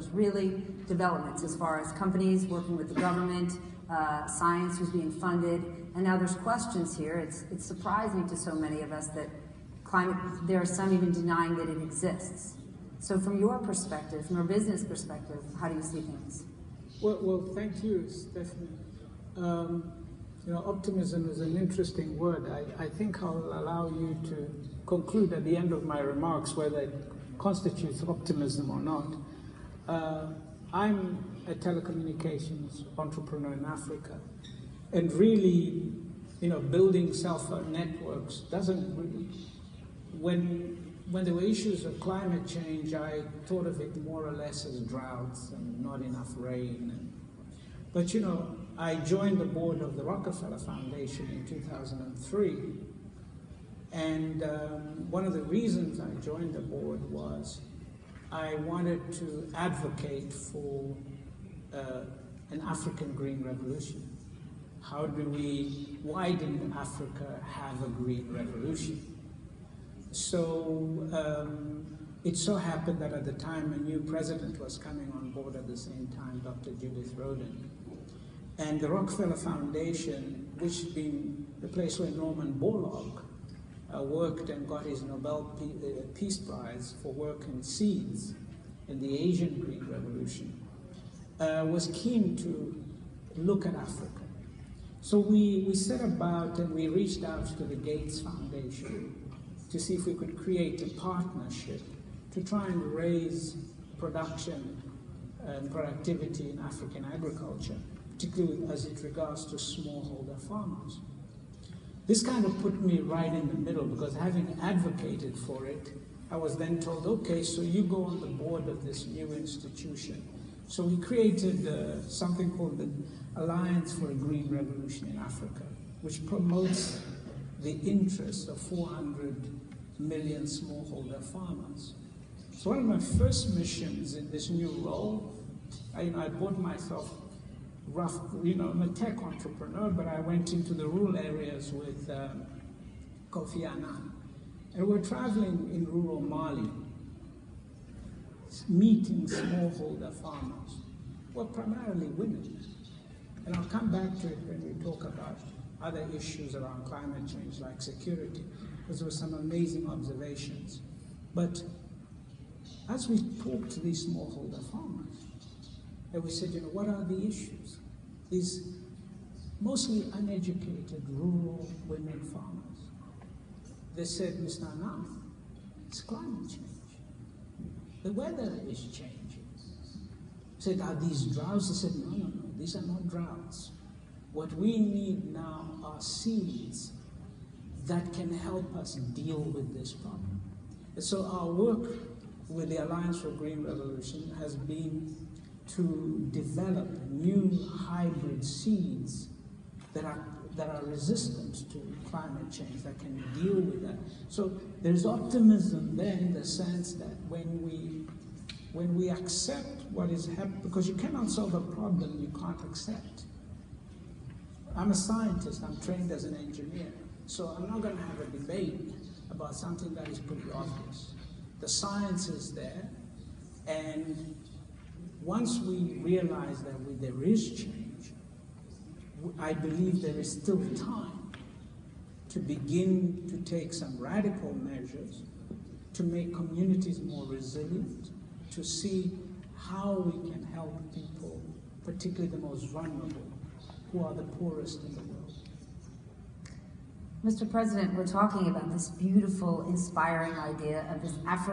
was really developments as far as companies working with the government, science was being funded, and now there's questions here. It's surprising to so many of us that there are some even denying that it exists. So from your perspective, from your business perspective, how do you see things? Well, thank you, Stephanie. Optimism is an interesting word. I think I'll allow you to conclude at the end of my remarks whether it constitutes optimism or not. I'm a telecommunications entrepreneur in Africa, and really, building cell phone networks doesn't really, when there were issues of climate change, I thought of it more or less as droughts and not enough rain. But I joined the board of the Rockefeller Foundation in 2003, and one of the reasons I joined the board was I wanted to advocate for an African green revolution. Why didn't Africa have a green revolution? So it so happened that at the time a new president was coming on board at the same time, Dr. Judith Rodin. And the Rockefeller Foundation, which had been the place where Norman Borlaug worked and got his Nobel Peace Prize for work in seeds in the Asian Green Revolution, was keen to look at Africa. So we set about and we reached out to the Gates Foundation to see if we could create a partnership to try and raise production and productivity in African agriculture, particularly as it regards to smallholder farmers. This kind of put me right in the middle, because having advocated for it, I was then told, okay, so you go on the board of this new institution. So we created something called the Alliance for a Green Revolution in Africa, which promotes the interests of 400 million smallholder farmers. So one of my first missions in this new role, I bought myself I'm a tech entrepreneur, but I went into the rural areas with Kofi Annan. And we're traveling in rural Mali, meeting smallholder farmers, well, primarily women. And I'll come back to it when we talk about other issues around climate change, like security, because there were some amazing observations. But as we talked to these smallholder farmers, and we said, what are the issues? These mostly uneducated rural women farmers. They said, Mr. Annan, it's climate change. The weather is changing. I said, are these droughts? They said, no, these are not droughts. What we need now are seeds that can help us deal with this problem. And so our work with the Alliance for Green Revolution has been to develop new hybrid seeds that are resistant to climate change, that can deal with that. So there's optimism there in the sense that when we accept what is happening, because you cannot solve a problem you can't accept. I'm a scientist, I'm trained as an engineer, so I'm not going to have a debate about something that is pretty obvious. The science is there, and once we realize that there is change, I believe there is still time to begin to take some radical measures to make communities more resilient, to see how we can help people, particularly the most vulnerable, who are the poorest in the world. Mr. President, we're talking about this beautiful, inspiring idea of this African